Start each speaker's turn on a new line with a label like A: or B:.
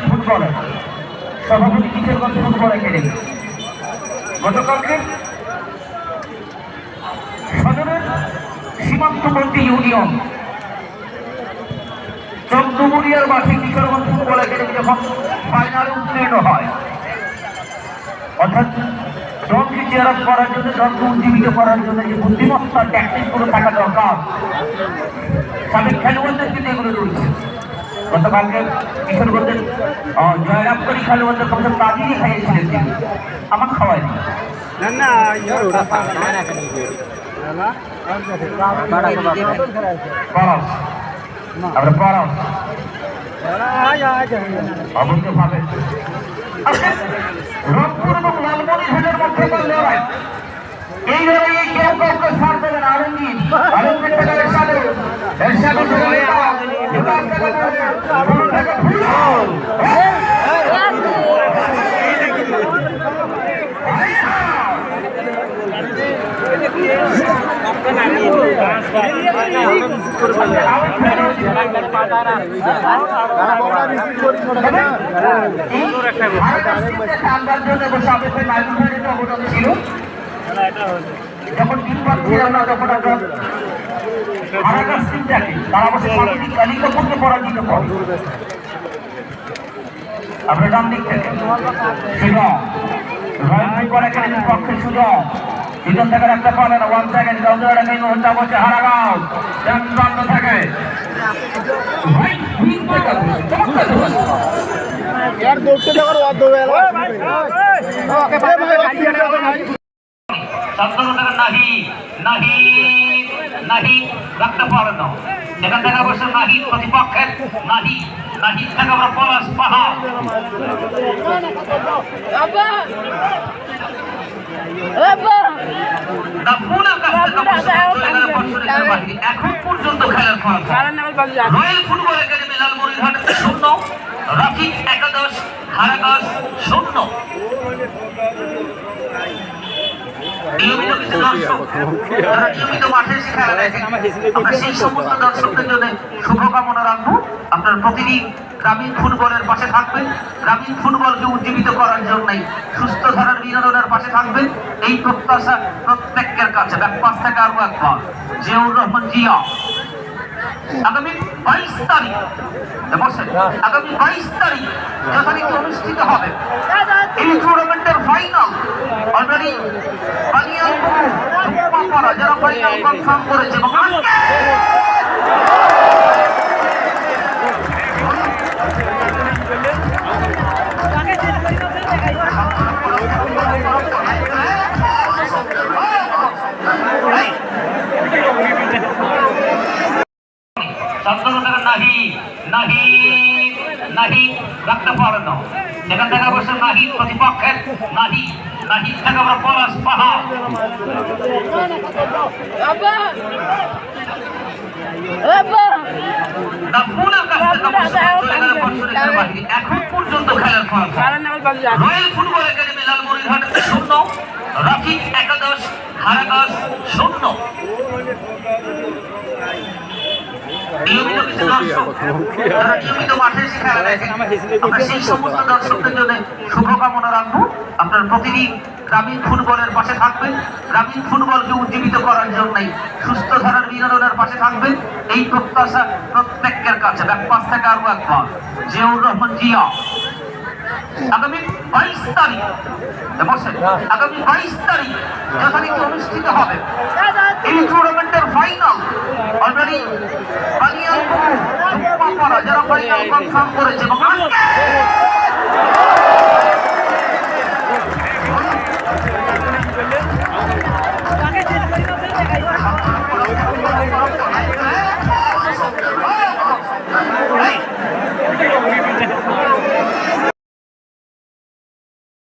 A: Football সভাপতি Kishoreganj football academy গতকালকে সদরের সীমান্তবর্তী ইউনিয়ন চন্দ্রমুড়িয়ার মাঠে কিশোরগঞ্জ ফুটবল একাডেমি যখন ফাইনালে উত্তীর্ণ হয়, অর্থাৎ দলকে চেয়ার আপ করার জন্য, দলকে উজ্জীবিত করার জন্য যে বুদ্ধিমত্তা ট্যাকটিক গুলো থাকা দরকার, সাবেক খেলোয়াড়দের কিন্তু এগুলো রয়েছে। গতকালকে কিশোরগঞ্জের জয়রামকারী খেলোয়াড়দের কমসে তাদেরই খাইয়েছিলেন তিনি, আমার খাওয়ায়নি। অবশ্যভাবে রংপুর এবং লালমনিরহাটের মধ্যে লড়াই, এই লড়াইয়ে কেউ কাউকে ছাড় দেবে না। আলমগীর টাকা এরশাদু যখন তারা অবশ্য কালী কাপুরকে পরাজিত করে। আমরা ডান দিক থেকে একাডেমির পক্ষে সুযোগ দুজন থেকে একটা পারে না। 1 সেকেন্ড বসে হারাগাঁও প্রান্ত থেকে নাহি নাহি নাহি রাখতে পারে না। সেখান থেকে অবশ্য নাহি প্রতিপক্ষের নাহি নাহি থেকে আমরা পলাশ পাহাড় এখন পর্যন্ত খেলার royal football academy Lalmonirhat 0, Rafiq একাদশ হারাগাঁও 0। সেই সমস্ত দর্শকদের জন্য শুভকামনা রাখবো। আপনার প্রতিদিন গ্রামীণ ফুটবলের পাশে থাকবেন, গ্রামীণ ফুটবলকে উজ্জীবিত করার জন্যই সুস্থ ধারার বিনোদনের পাশে থাকবেন, এই প্রত্যাশা প্রত্যেকের কাছে। ব্যাকপাস থেকে আরো একবার জিয়াউর রহমান জিয়া আগামী 22 তারিখ আগামী 22 তারিখ যথারীতি অনুষ্ঠিত হবে এই টুর্নামেন্টের ফাইনাল। অলরেডি যারা ফাইনাল কনফার্ম করেছে এবং নাহি নাহি নাহি রাখতে পারে না। সেখান থেকে অবশ্য নাহি প্রতিপক্ষের নাহি নাহি থেকে আমরা পলাশ পাহাড় এখন পর্যন্ত খেলার royal football academy Lalmonirhat 0, Rafiq একাদশ হারাগাঁও 0। সেই সমস্ত দর্শকদের জন্য শুভকামনা রাখবো। আপনার প্রতিদিন গ্রামীণ ফুটবলের পাশে থাকবেন, গ্রামীণ ফুটবলকে উজ্জীবিত করার জন্যই সুস্থ ধারার বিনোদনের পাশে থাকবেন, এই প্রত্যাশা প্রত্যেকের কাছে। ব্যাকপাস থেকে আরো একবার জিয়াউর রহমান জিয়া আগামী 22 তারিখ আগামী 22 তারিখ যথারীতি অনুষ্ঠিত হবে এই টুর্নামেন্টের ফাইনাল। অলরেডি যারা ফাইনাল কনফার্ম করেছে এবং